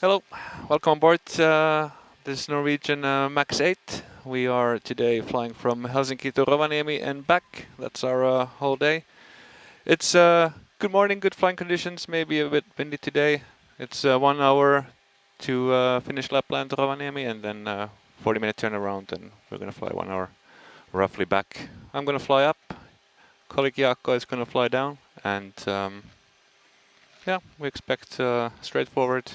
Hello, welcome aboard. This is Norwegian Max 8. We are today flying from Helsinki to Rovaniemi and back. That's our whole day. It's good morning, good flying conditions, maybe a bit windy today. It's 1 hour to finish Lapland to Rovaniemi and then 40-minute turnaround, and we're going to fly 1 hour roughly back. I'm going to fly up, colleague Jaakko is going to fly down, and yeah, we expect straightforward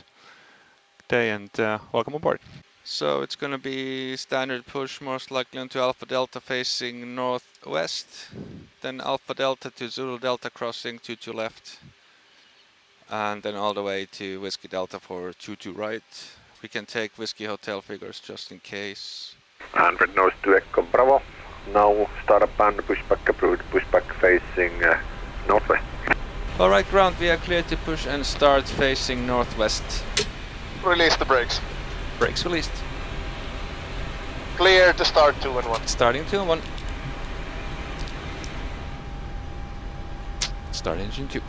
day and welcome aboard. So it's going to be standard push, most likely onto Alpha Delta facing northwest, then Alpha Delta to Zulu Delta crossing 22 left, and then all the way to Whiskey Delta for 22 right. We can take Whiskey Hotel figures just in case. And red nose to Echo Bravo. Now start up and pushback approved, pushback facing northwest. Alright, ground, we are clear to push and start facing northwest. Release the brakes. Brakes released. Clear to start 2 and 1. Starting 2 and 1. Start engine 2.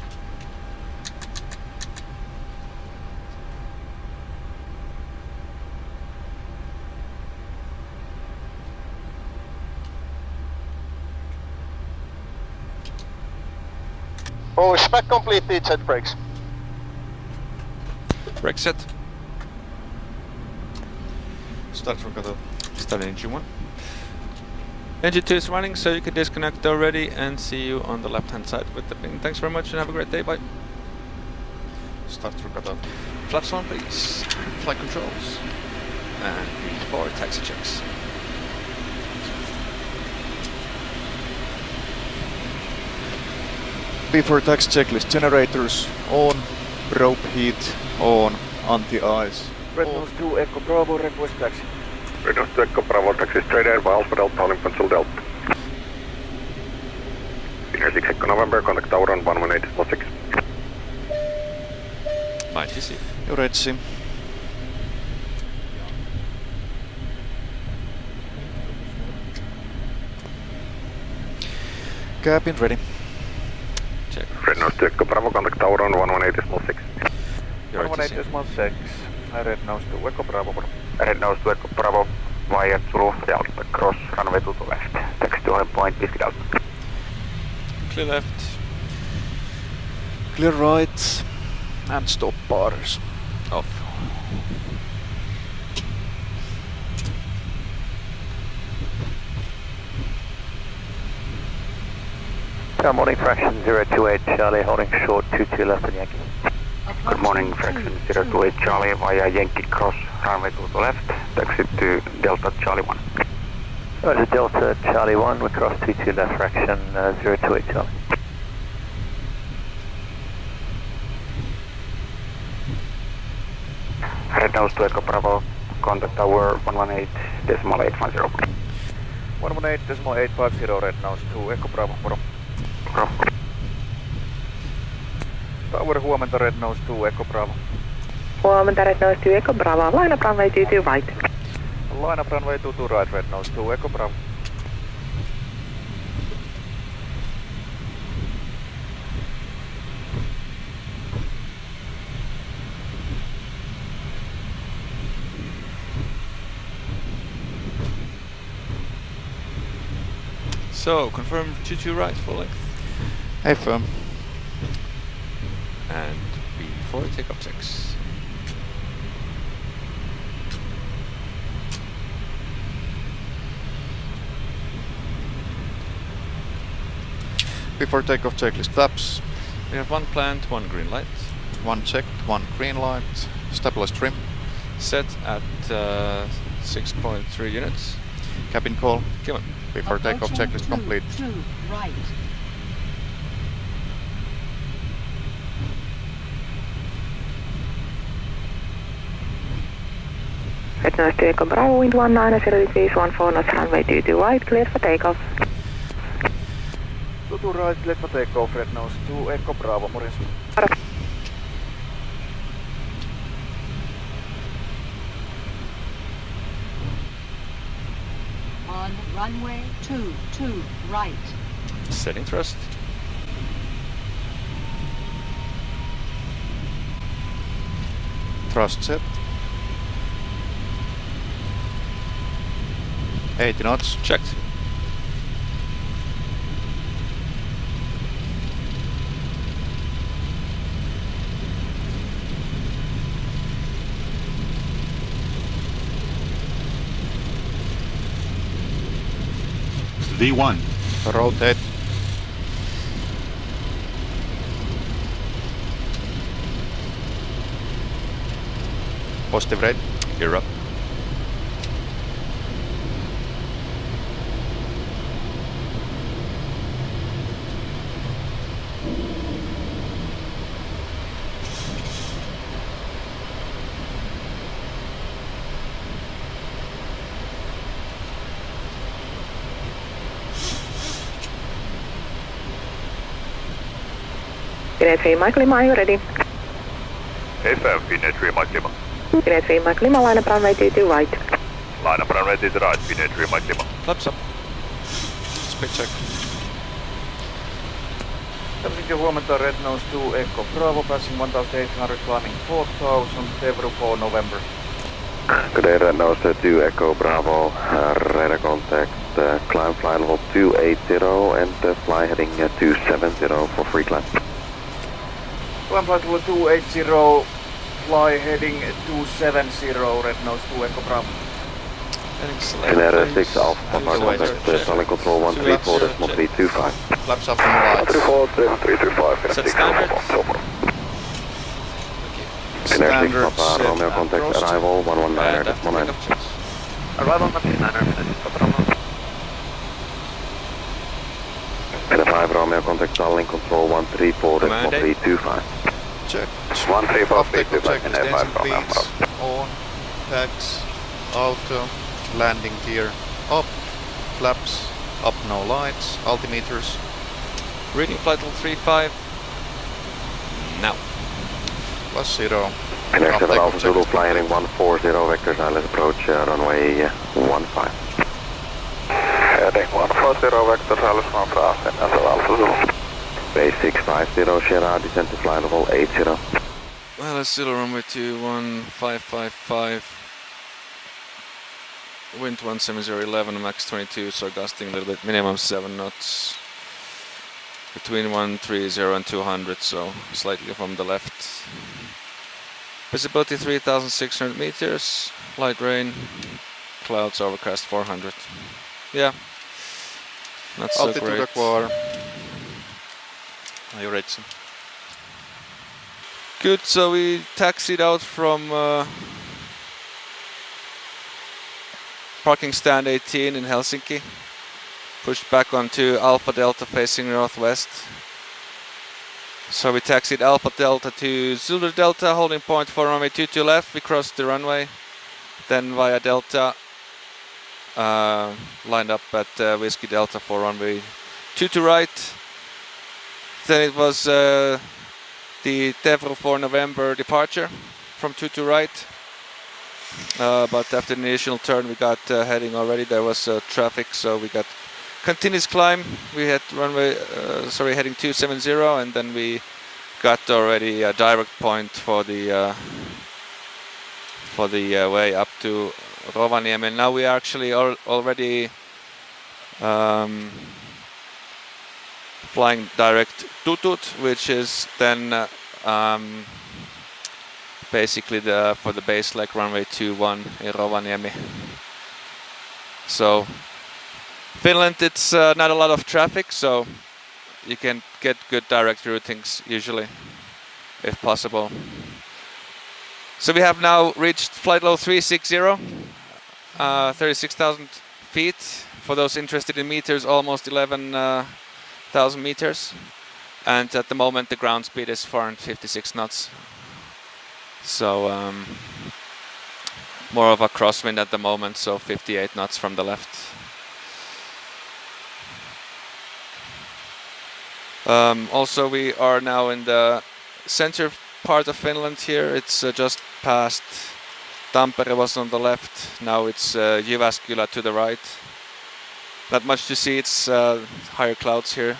Oh, spec completed, set brakes. Brake set. Start from cutoff. Start engine 1. Engine 2 is running, so you can disconnect already and see you on the left hand side with the ping. Thanks very much and have a great day, bye. Start from cutoff. Flaps on please. Flight controls. And before taxi checks. Before tax checklist, generators on, rope heat on, anti-ice. Red Nose 2 Echo Bravo, request taxi. Red nose to Echo Bravo, taxi straight ahead by Alpha Delta, Olympus Delta. Senior 6 Echo November, contact tower on 118.6. My TC. You're ready, Sim. Cabin ready. Check. Red nose to Echo Bravo, contact tower on 118.6. Your TC. 118.6. Red Nose 2 Echo Bravo. Red nose to Echo Bravo, via Zulu Delta, cross runway to the left. Taxi to point, Whiskey Delta. Clear left. Clear right. And stop bars. Off. Good morning, fraction 028 Charlie, holding short 22 left on Yankee. Good morning, fraction 028 Charlie, via Yankee cross runway to the left. Taxi to Delta Charlie 1. Roger, Delta Charlie 1, we cross 22 left, fraction 028 Charlie. Red nose to Echo Bravo, contact tower 118.850. 118.850 Red Nose 2 Echo Bravo. Tower huomenta Red Nose 2 Echo Bravo. Huomenta Red Nose 2 Echo Bravo, line up runway 22 right. Line up runway 22 right Red Nose 2 Echo Bravo. So, confirm 22 right, full length. Affirm. And before takeoff checks. Before takeoff checklist, flaps. We have 1 planned, 1 green light. 1 checked, 1 green light. Stabilized trim. Set at 6.3 units. Cabin call. Come on. Before takeoff checklist complete. 2 right. Red Nose 2 Echo Bravo, wind 19 degrees, 14 knots, runway 22 right, clear for takeoff. 22 right, clear for takeoff Red Nose 2 Echo Bravo, morjens. On runway 22 right. Setting thrust. Thrust set. 80 knots. Checked. V1. Rotate. Positive rate. Gear up. Finland 3 Mike Lima, are you ready? FM, Finland 3 Mike Lima. Finland 3 Mike Lima, line up runway 22 right. Line up runway 22 right, Finland 3 Mike Lima. Flaps up. Speed check. Helsinki huomenta, Red Nose 2 Echo Bravo, passing 1800, climbing 4000, Devru 4 November. Good day, Red Nose 2 Echo Bravo, radar contact, climb flight level 280 and fly heading 270 for free climb. Climb flight level 280, fly heading 270, Red Nose 2 Echo Bravo. Scenario 6 Alpha, contact, solid control 134.325. Flaps up and lights. 134.325, Set standard. Scenario 6 Standard Papa, set Romeo and contact, proceed. arrival 119, And after 119. takeoff checks. Arrival 119, Finland 6 Papa Romeo. Scenario 5 Romeo contact, solid control 134.325. Check. 134.325, After check is Scenario 5 Romeo. beats. On. Tags. Auto. Landing gear. Up. Flaps. Up, no lights. Altimeters. Reading flight level 35. Now. +0. Scenario 7 Takeoff Alpha Zulu, check. fly heading 140, vector silent approach, runway 15. Heading 140, vector silent 15, Alpha Zulu. Base 650, Sierra, descent to flight level 80. Well, it's still runway 21555. Wind 17011, max 22, so gusting a little bit, minimum 7 knots. Between 130 and 200, so slightly from the left. Visibility 3600 meters, light rain, clouds overcast 400. Yeah, not so Altitude great. acquire. Are you ready? Good, so we taxied out from parking stand 18 in Helsinki. Pushed back onto Alpha Delta facing northwest. So we taxied Alpha Delta to Zulu Delta, holding point for runway 22 left. We crossed the runway. Then via Delta, lined up at Whiskey Delta for runway 22 right. Then it was the Devru 4 November departure from 22 right. But after the initial turn we got heading already. There was traffic, so we got continuous climb. We had runway, heading 270, and then we got already a direct point for the way up to Rovaniemi. And now we are actually already flying direct Tutut, which is then basically for the base like runway 21 in Rovaniemi. So Finland, it's not a lot of traffic, so you can get good direct routings usually, if possible. So we have now reached flight level 360, 36,000 feet. For those interested in meters, almost 11,000 meters. And at the moment the ground speed is 456 knots. So more of a crosswind at the moment, so 58 knots from the left. Also we are now in the center part of Finland here. It's just past Tampere was on the left. Now it's Jyväskylä to the right. Not much to see, it's higher clouds here.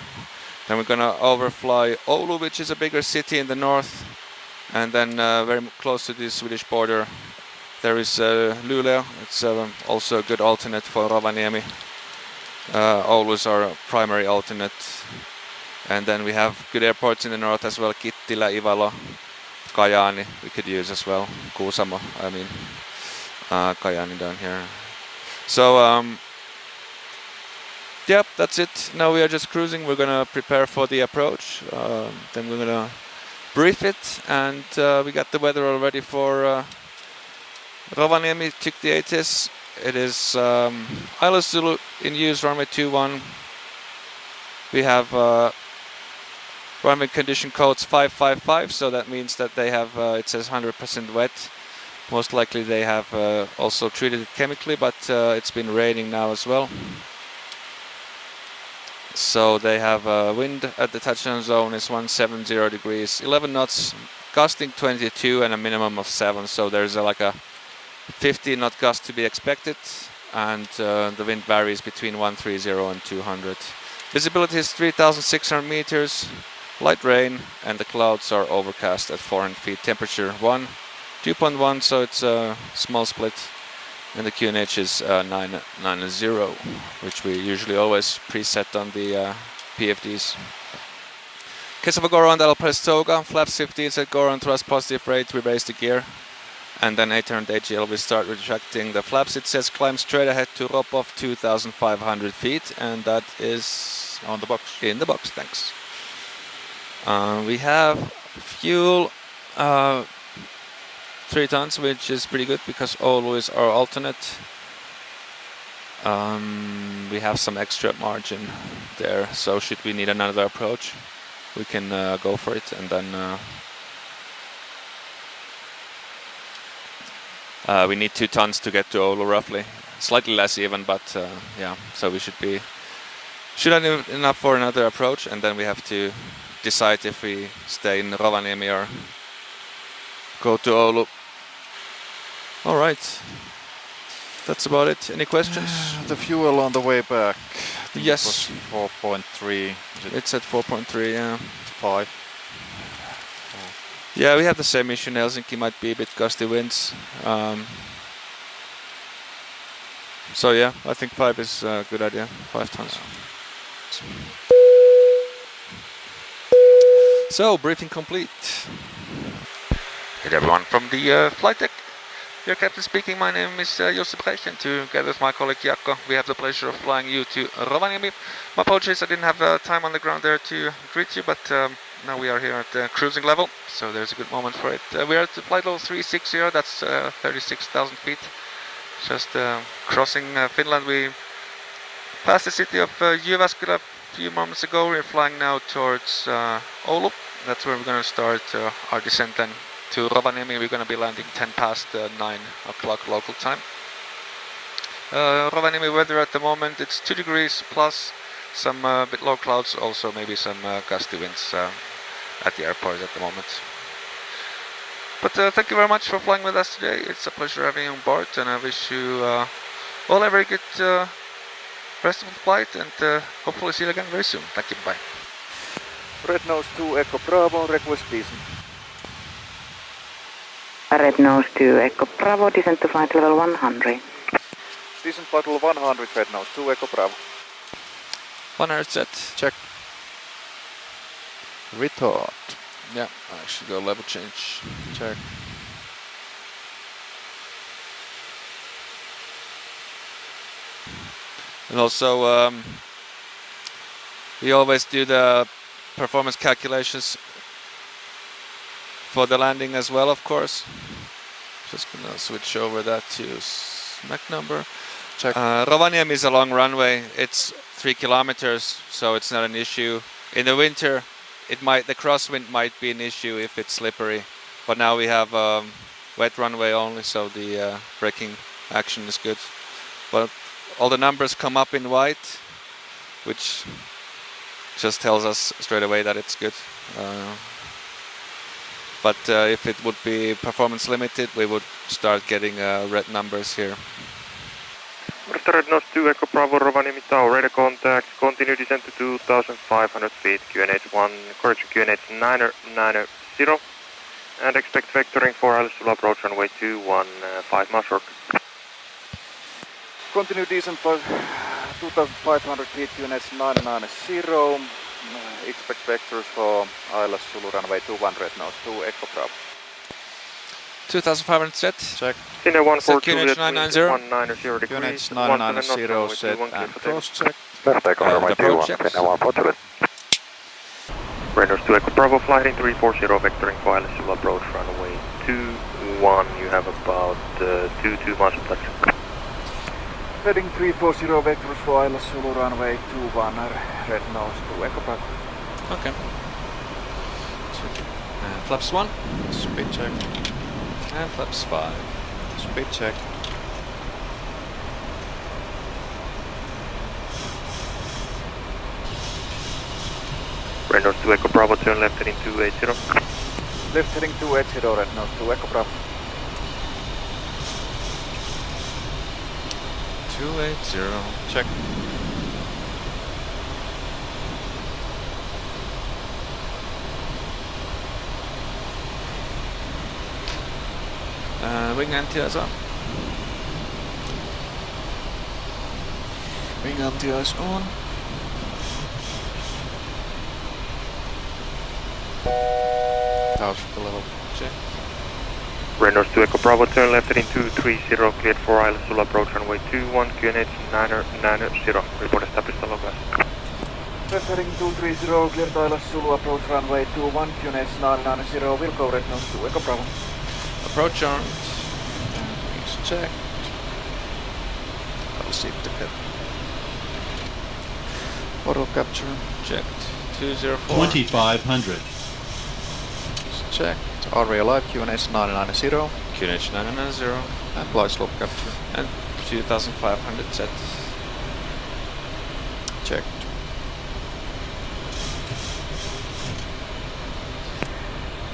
Then we're gonna overfly Oulu, which is a bigger city in the north. And then very close to the Swedish border there is Luleå. It's also a good alternate for Rovaniemi. Oulu is our primary alternate. And then we have good airports in the north as well. Kittilä, Ivalo, Kajaani we could use as well. Kuusamo, I mean. Kajaani down here. So, yep, that's it. Now we are just cruising. We're gonna prepare for the approach. Then we're gonna brief it. And we got the weather already for Rovaniemi, Tiktiaitis. It is Isla Zulu in use, runway 21. We have runway condition codes 555, so that means that they have, it says 100% wet. Most likely they have also treated it chemically, but it's been raining now as well. So they have wind at the touchdown zone is 170 degrees, 11 knots, gusting 22 and a minimum of 7. So there's like a 50 knot gust to be expected, and the wind varies between 130 and 200. Visibility is 3,600 meters, light rain, and the clouds are overcast at 400 feet. Temperature 2.1, so it's a small split. And the QNH is 990, which we usually always preset on the PFDs. Case of a go around, I'll press toga, flaps 15, set go around thrust positive rate, we raise the gear. And then 800 AGL, we start retracting the flaps. It says climb straight ahead to drop off 2,500 feet, and that is On the box. in the box, thanks. We have fuel 3 tons, which is pretty good because Oulu is our alternate. We have some extra margin there, so should we need another approach, we can go for it. And then we need 2 tons to get to Oulu roughly, slightly less even, but yeah, so we should have enough for another approach, and then we have to decide if we stay in Rovaniemi or go to Oulu. All right, that's about it. Any questions? The fuel on the way back. Yes. It was 4.3. It's at 4.3, yeah. 5. Yeah, we have the same issue in Helsinki, might be a bit gusty winds. So yeah, I think 5 is a good idea, 5 tons. So, briefing complete. Hey everyone from the flight deck. Your captain speaking, my name is Jussi Brecht, and together with my colleague Jaakko, we have the pleasure of flying you to Rovaniemi. My apologies, I didn't have time on the ground there to greet you, but now we are here at the cruising level, so there's a good moment for it. We are at flight level 360, that's 36,000 feet. Just crossing Finland. We passed the city of Jyväskylä a few moments ago. We're flying now towards Oulu. That's where we're going to start our descent then to Rovaniemi. We're going to be landing 10 past 9 o'clock local time. Rovaniemi weather at the moment, it's 2 degrees plus some bit low clouds, also maybe some gusty winds at the airport at the moment. But thank you very much for flying with us today. It's a pleasure having you on board, and I wish you all a very good rest of the flight, and hopefully see you again very soon. Thank you, bye. Red Nose 2 Echo Bravo, request descent. Red Nose 2 Echo Bravo, descent to flight level 100. Descent flight level 100, Red Nose 2 Echo Bravo. 100 set. Check. Retard. Yeah, I should go level change. Check. And also, we always do the performance calculations for the landing as well, of course. Just gonna switch over that to Mach number. Check. Rovaniemi is a long runway. It's 3 kilometers, so it's not an issue. In the winter, the crosswind might be an issue if it's slippery. But now we have wet runway only, so the braking action is good. But all the numbers come up in white, which just tells us straight away that it's good. But if it would be performance limited, we would start getting red numbers here. Red Nose 2 Echo Bravo Rovaniemi Tower, radar contact, continue descent to 2,500 feet, QNH 1, correction QNH 990, And expect vectoring for Alice will approach runway 215 miles short. Continue descent for 2,500 feet, units 990. Expect vectors for Islas Zulu runway 21 red nose to Echo Bravo. 2,500 set. Check. Senior 142 QNH 990. 190 degrees. Units 990 set and cross check. Left take on runway approach 21, checks. Finland 142. Rangers to Echo Bravo, flight in 340, vectoring for Alice will approach runway 21. You have about 2 miles of touch. Heading 340 vectors for Islas Zulu runway 21 red nose to Echo Bravo. Okay. Flaps 1 Speed check. and flaps 5. Speed check. Rangers to Echo Bravo, turn left heading 280. Left heading 280 red nose to Echo Bravo. 280. Check. Wing anti-ice on. Wing anti-ice on. Thousand level. Check. Rangers to Echo Bravo, turn left heading 230, cleared for Islas will approach runway 21, QNH 990. Report established along gas. Left heading 230, cleared Islas Zulu approach runway 21, QNH 990, will go red nose to Echo Bravo. Approach armed. Wings checked. I'll see if the cap. Auto capture. Checked. 204. 2,500. Checked. RV alive, QNH 990. QNH 990. And fly slope capture. And 2,500 set. Checked.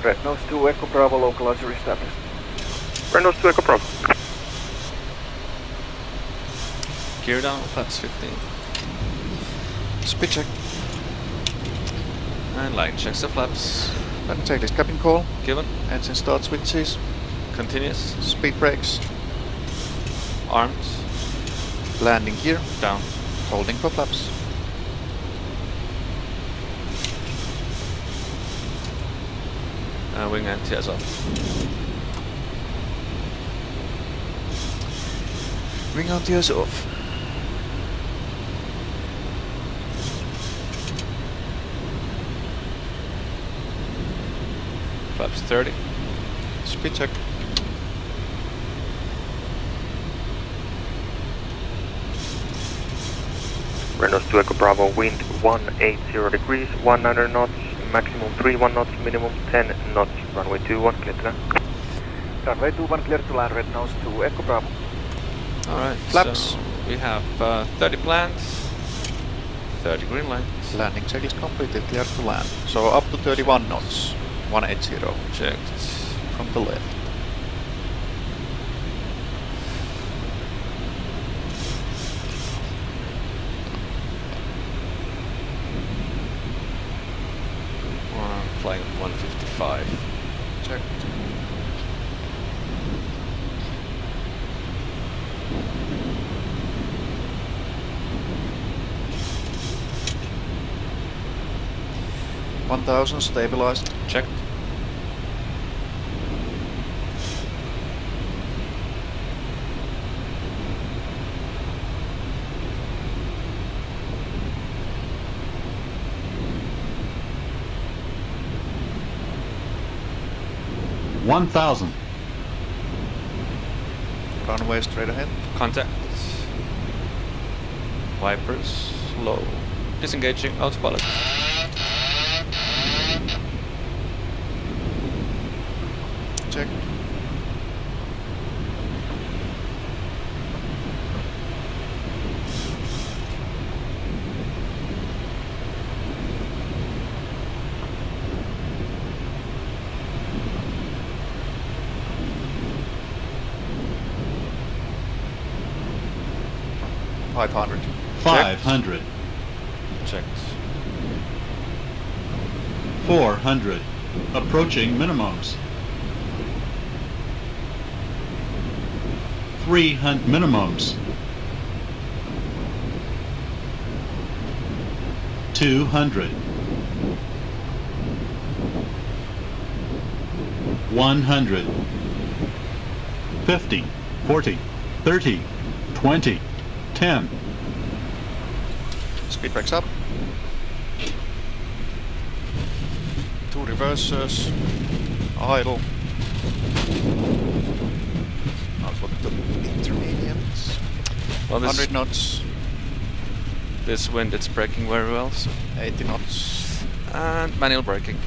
Red nose to Echo Bravo, localizer established. Rangers to Echo Bravo. Gear down, flaps 15. Speed check. And line checks the flaps. Then checklist cabin call. Given. Engine start switches. Continuous. Speed brakes. Armed. Landing gear. Down. Holding for flaps. Wing anti-ice off. Wing anti-ice off. Flaps 30. Speed check. Rangers to Echo Bravo, wind 180 degrees, 100 knots, maximum 31 knots, minimum 10 knots, runway 21, clear to land. Runway 21 clear to land, red nose to Echo Bravo. Alright, Flaps. so we have 30 planned, 30 green lights. Landing checklist completed, clear to land. So up to 31 knots. 180 Checked. from the left. We're flying 155. Checked. $1,000 stabilized. Checked. $1,000. Runway straight ahead. Contact. Wipers low. Disengaging autopilot. Check. $500. 500. Checked. 400. Approaching minimums. 300 minimums. 200. 100. 50, 40, 30, 20, 10. Speed brakes up. 2 reversers. Idle. I'll put the intermediate. Well, 100 knots. This wind, it's braking very well. So. 80 knots. And manual braking.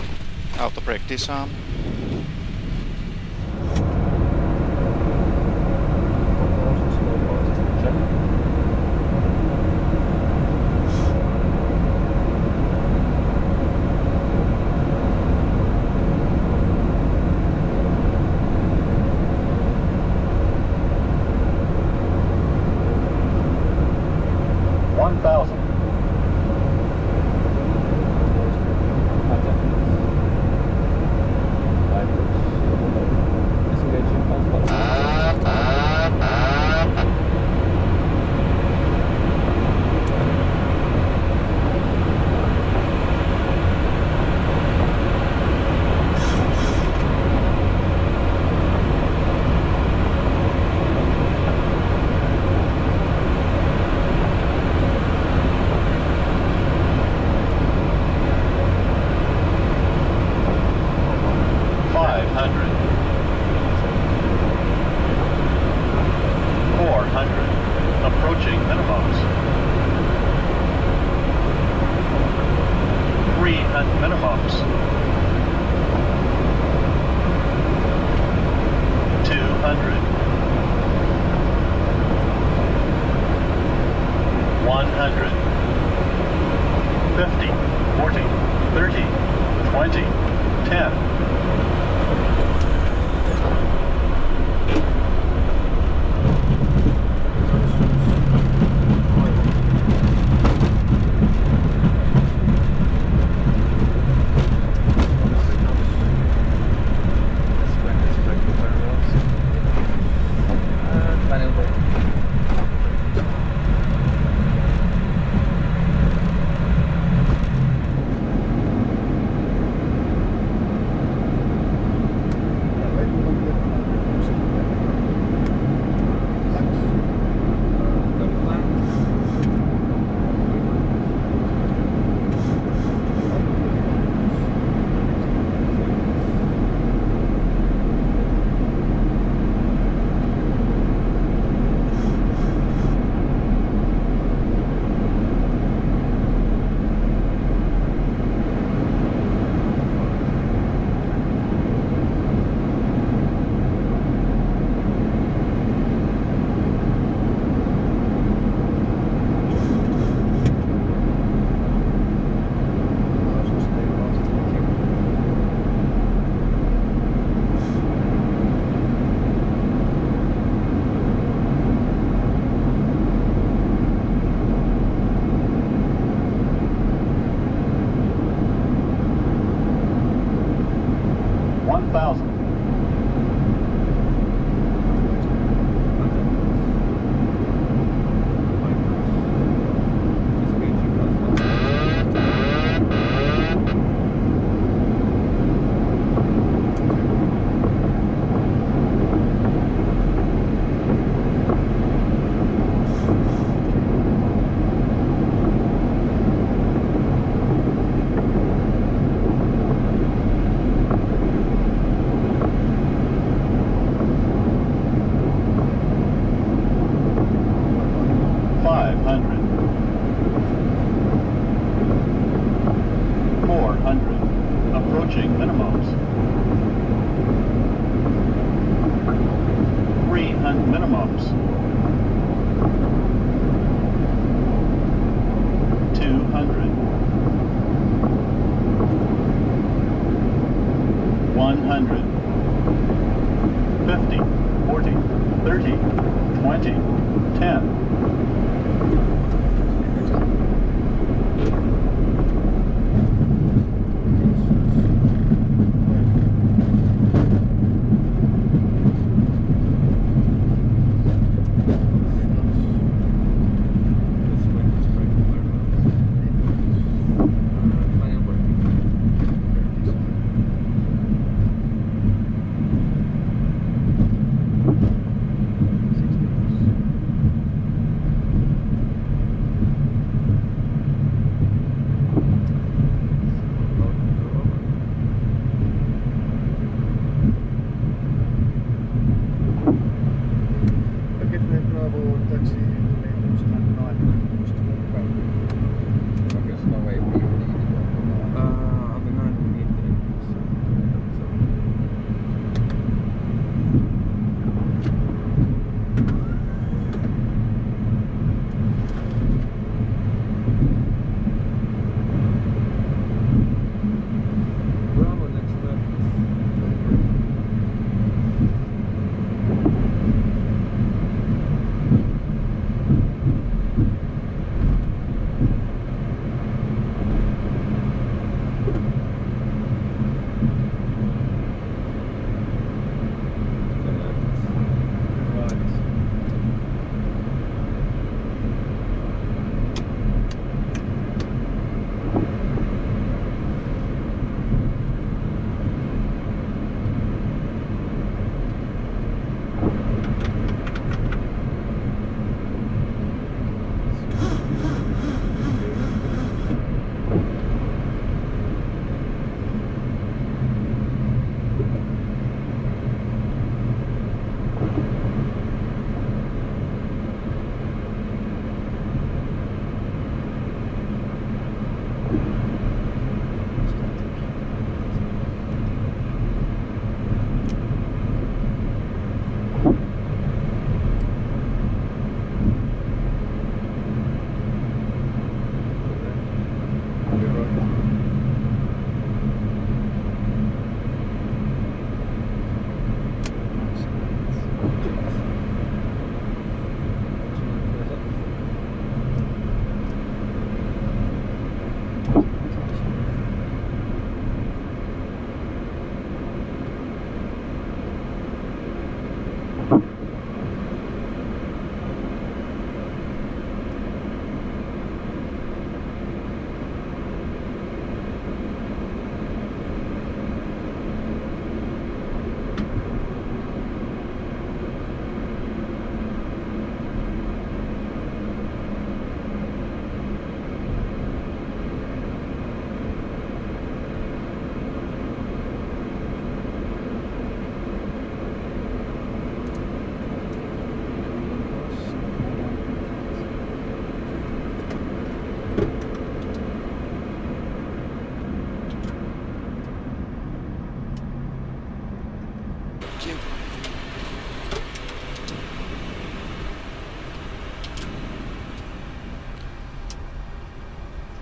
Auto brake disarm.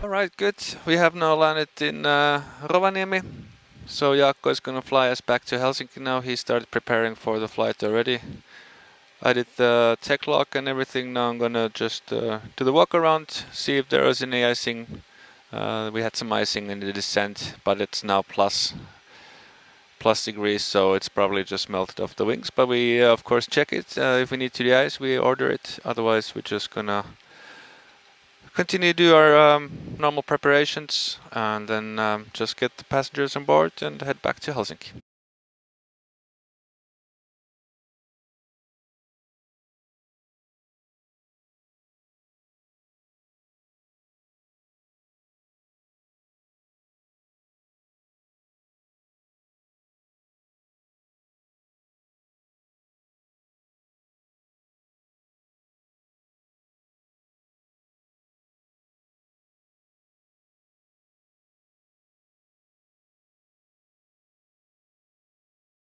Alright, good. We have now landed in Rovaniemi. So Jaakko is gonna fly us back to Helsinki now. He started preparing for the flight already. I did the tech lock and everything. Now I'm gonna just do the walk around, see if there was any icing. We had some icing in the descent, but it's now plus degrees, so it's probably just melted off the wings. But we of course check it. If we need to de-ice, we order it. Otherwise, we're just gonna continue to do our normal preparations and then just get the passengers on board and head back to Helsinki.